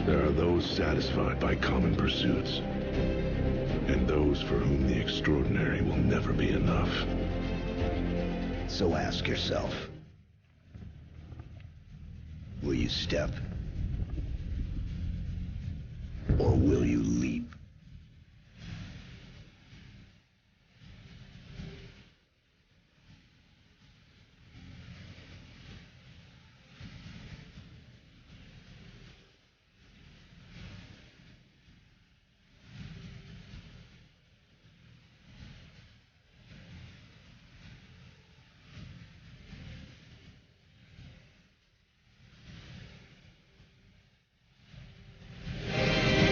There are those satisfied by common pursuits, and those for whom the extraordinary will never be enough. So ask yourself, will you step? Or will you leap?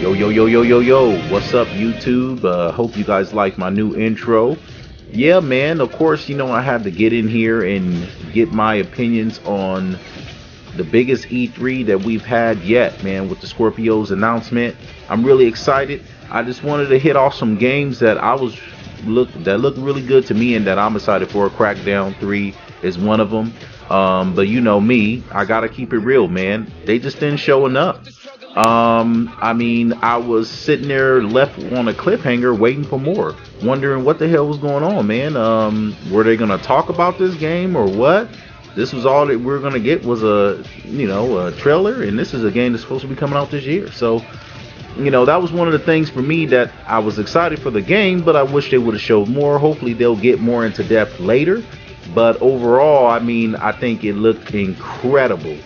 Yo, yo, yo, yo, yo, yo. What's up, YouTube? Hope you guys like my new intro. Yeah, man, of course, I had to get in here and get my opinions on the biggest E3 that we've had yet, man, with the Scorpio's announcement. I'm really excited. I just wanted to hit off some games that look really good to me and that I'm excited for. Crackdown 3 is one of them. But you know me, I gotta keep it real, man. They just didn't show enough. I was sitting there left on a cliffhanger waiting for more, wondering what the hell was going on, man. Were they gonna talk about this game or what? This was all that we're gonna get was a trailer, and this is a game that's supposed to be coming out this year. So, that was one of the things for me that I was excited for the game, but I wish they would have showed more. Hopefully they'll get more into depth later. But overall, I think it looked incredible.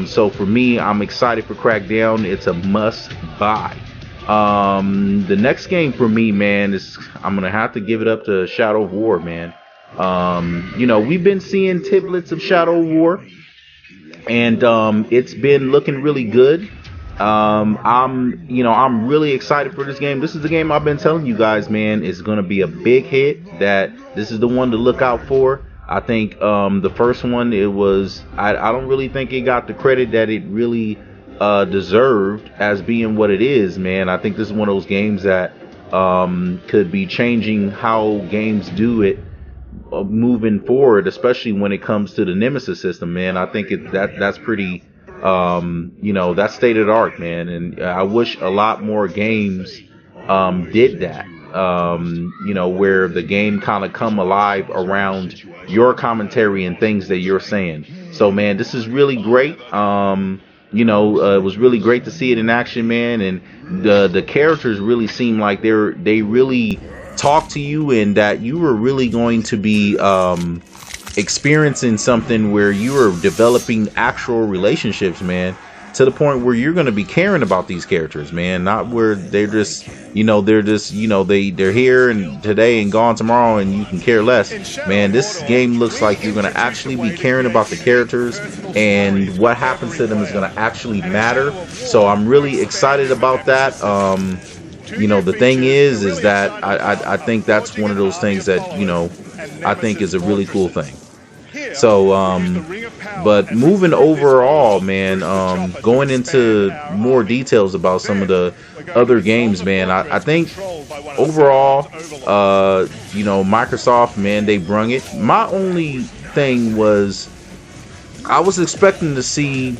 So for me, I'm excited for Crackdown. It's a must buy. The next game for me, man, I'm gonna have to give it up to Shadow of War, man. We've been seeing tidbits of Shadow of War, and it's been looking really good. I'm really excited for this game. This is the game I've been telling you guys, man, is gonna be a big hit. That this is the one to look out for. I think the first one, I don't really think it got the credit that it really deserved as being what it is, man. I think this is one of those games that could be changing how games do it moving forward, especially when it comes to the Nemesis system, man. I think that's pretty, that's state of the art, man. And I wish a lot more games did that. Where the game kind of come alive around your commentary and things that you're saying. So, man, this is really great. It was really great to see it in action, man. And the characters really seem like they really talk to you, and that you were really going to be experiencing something where you are developing actual relationships, man, to the point where you're going to be caring about these characters, man. Not where they're just, they're here and today and gone tomorrow and you can care less, man. This game looks like you're going to actually be caring about the characters, and what happens to them is going to actually matter. So I'm really excited about that. The thing is that I think that's one of those things that, I think is a really cool thing. So, but moving overall, man, going into more details about some of the other games, man, I think overall, Microsoft, man, they brung it. My only thing was I was expecting to see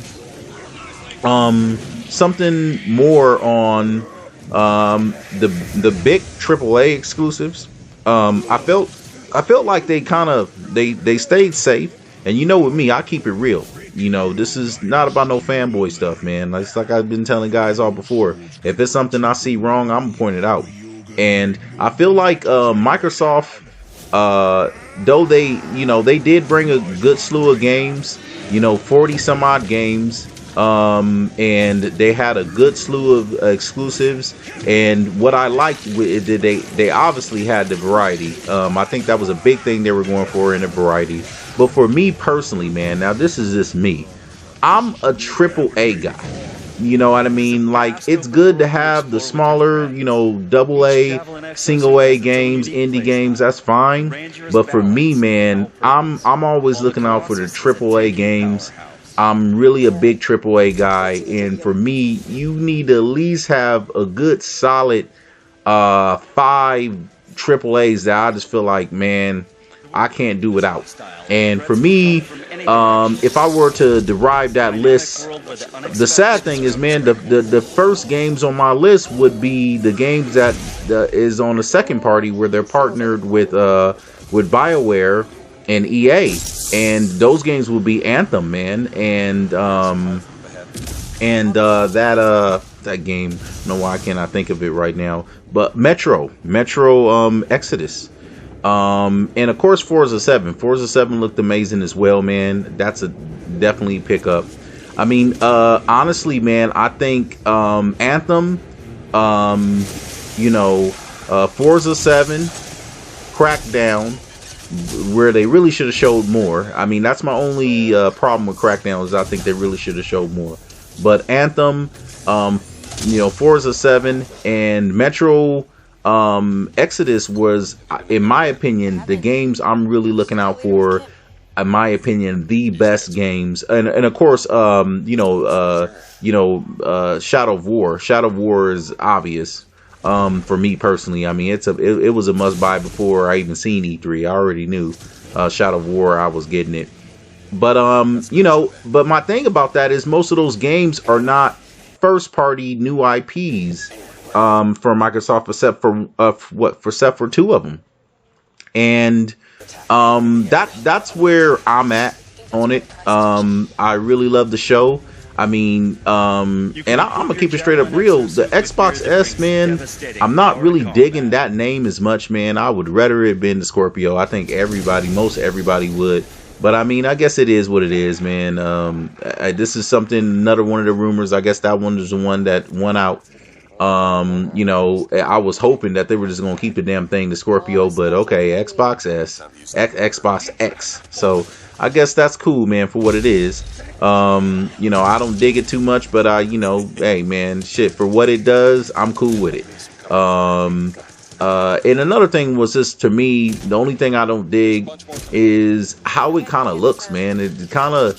something more on the big AAA exclusives. I felt like they kind of they stayed safe. And with me, I keep it real. This is not about no fanboy stuff, man. It's like I've been telling guys all before. If it's something I see wrong, I'm gonna point it out. And I feel like Microsoft, though they did bring a good slew of games, 40 some odd games. And they had a good slew of exclusives, and what I liked they obviously had the variety. I think that was a big thing they were going for, in the variety. But for me personally, man, now this is just me, I'm a AAA guy. You know what I mean? Like, it's good to have the smaller, double A, single A games, indie games, that's fine. But for me, man, I'm always looking out for the AAA games. I'm really a big AAA guy, and for me, you need to at least have a good solid 5 AAAs that I just feel like, man, I can't do without. And for me, if I were to derive that list, the sad thing is, man, the first games on my list would be the games that is on the second party where they're partnered with BioWare and EA, and those games will be Anthem, man, and that game. I don't know why can't I think of it right now, but Metro Exodus, and of course Forza 7. Forza 7 looked amazing as well, man. That's a definitely pick up. I mean, honestly, man, I think Anthem, Forza 7, Crackdown, where they really should have showed more. I mean, that's my only problem with Crackdown, is I think they really should have showed more. But Anthem, Forza 7 and Metro Exodus was, in my opinion, the games I'm really looking out for. In my opinion, the best games, and of course, Shadow of War. Shadow of War is obvious. For me personally, I mean, it was a must buy before I even seen E3. I already knew Shadow of War, I was getting it. But but my thing about that is most of those games are not first party new IPs for Microsoft, except for two of them, and that's where I'm at on it. I really love the show. I mean, and I'm gonna keep it straight up real. The Xbox S, man, I'm not really digging that name as much, man. I would rather it been the Scorpio. I think most everybody would. But I mean, I guess it is what it is, man. This is another one of the rumors. I guess that one is the one that won out. I was hoping that they were just gonna keep the damn thing the Scorpio, but okay, Xbox S, Xbox X. So I guess that's cool, man, for what it is. I don't dig it too much, but hey, man, shit, for what it does, I'm cool with it. And another thing was just, to me, the only thing I don't dig is how it kind of looks, man. It kind of,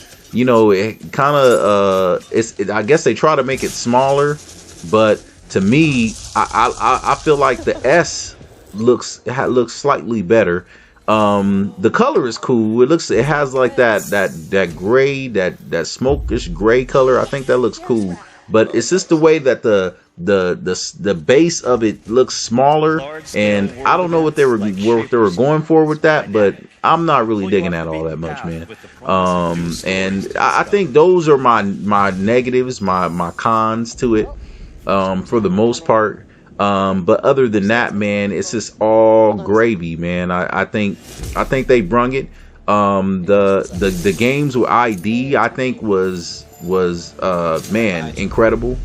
I guess they try to make it smaller, but to me, I feel like the S looks slightly better. The color is cool. It has like that gray, that smokish gray color. I think that looks cool, but it's just the way that the base of it looks smaller, and I don't know what they were going for with that, but I'm not really digging that all that much, man. And I think those are my negatives, my cons to it, for the most part. But other than that, man, it's just all gravy, man. I think they brung it. The games with ID, I think was man, incredible,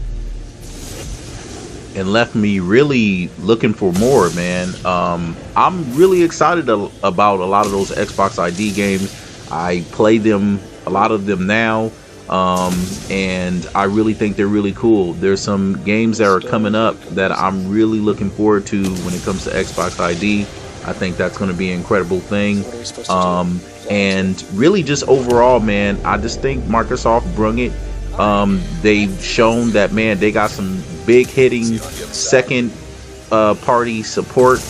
and left me really looking for more, man. I'm really excited about a lot of those Xbox ID games. I play them, a lot of them now. And I really think they're really cool. There's some games that are coming up that I'm really looking forward to when it comes to Xbox ID. I think that's going to be an incredible thing. And really just overall, man, I just think Microsoft brung it. They've shown that, man, they got some big hitting second party support.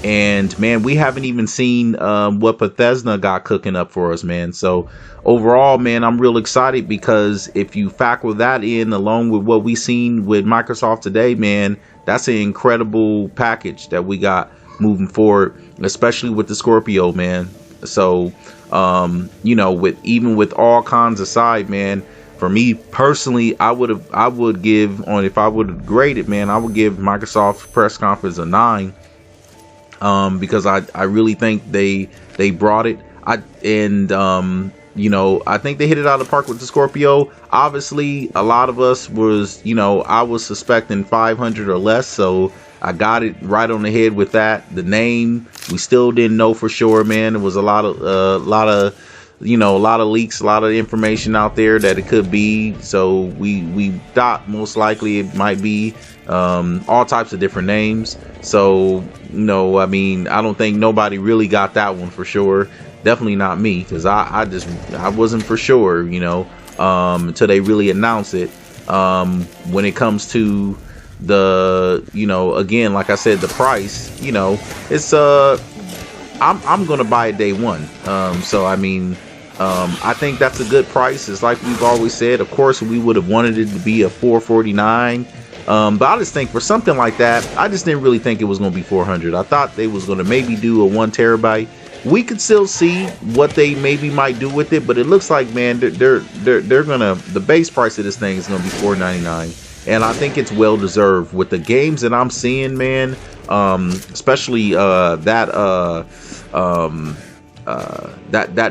And man, we haven't even seen what Bethesda got cooking up for us, man. So overall, man, I'm real excited, because if you factor that in along with what we seen with Microsoft today, man, that's an incredible package that we got moving forward, especially with the Scorpio, man. So with all cons aside, man, for me personally, I would give, if I would grade it, man, I would give Microsoft press conference a 9. Because I really think they brought it. I think they hit it out of the park with the Scorpio. Obviously, a lot of us was, I was suspecting 500 or less, so I got it right on the head with that. The name, we still didn't know for sure, man. There was a lot of leaks, a lot of information out there that it could be. So we thought most likely it might be all types of different names. So I mean, I don't think nobody really got that one for sure. Definitely not me, because I wasn't for sure, until they really announced it. When it comes to the, again, like I said, the price, it's I'm gonna buy it day one. So I mean, I think that's a good price. It's like we've always said. Of course, we would have wanted it to be a $449. But I just think for something like that, I just didn't really think it was gonna be $400. I thought they was gonna maybe do a 1 terabyte. We could still see what they maybe might do with it, but it looks like, man, they're gonna, the base price of this thing is gonna be $499, and I think it's well deserved with the games that I'm seeing, man. Especially that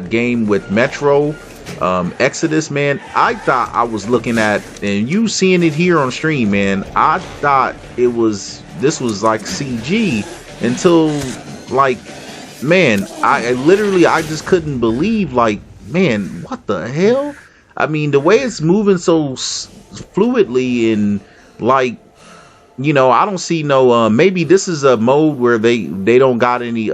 game with Metro Exodus, man. I thought I was looking at, and you seeing it here on stream, man, I thought this was like CG until, like, man, I just couldn't believe, like, man, what the hell? I mean, the way it's moving so fluidly, and like, you know, I don't see no maybe this is a mode where they don't got any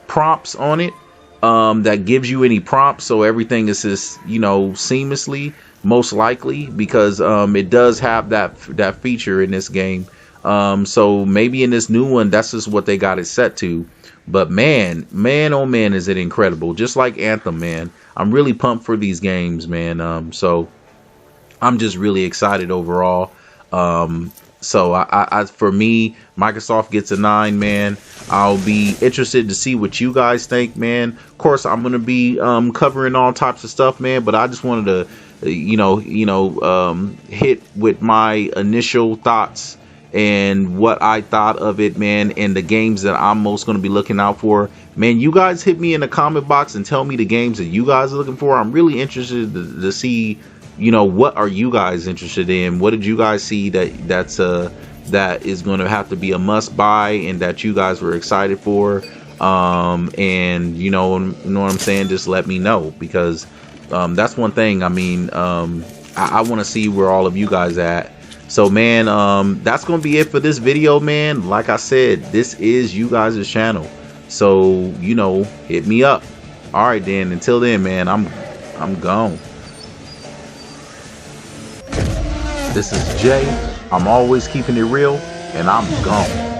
prompts on it that gives you any prompts, so everything is just, you know, seamlessly, most likely, because it does have that feature in this game. So maybe in this new one, that's just what they got it set to. But man, oh man, is it incredible. Just like Anthem, man. I'm really pumped for these games, man. So I'm just really excited overall. So I for me, Microsoft gets a 9, man. I'll be interested to see what you guys think, man. Of course, I'm gonna be covering all types of stuff, man. But I just wanted to, hit with my initial thoughts and what I thought of it, man, and the games that I'm most going to be looking out for. Man, you guys hit me in the comment box and tell me the games that you guys are looking for. I'm really interested to see, you know, what are you guys interested in? What did you guys see that is going to have to be a must buy and that you guys were excited for? And you know what I'm saying? Just let me know, because that's one thing. I mean, I want to see where all of you guys at. So, man, that's gonna be it for this video, man. Like I said, this is you guys' channel, so, you know, hit me up. All right, then, until then, man, I'm gone. This is Jay. I'm always keeping it real, and I'm gone.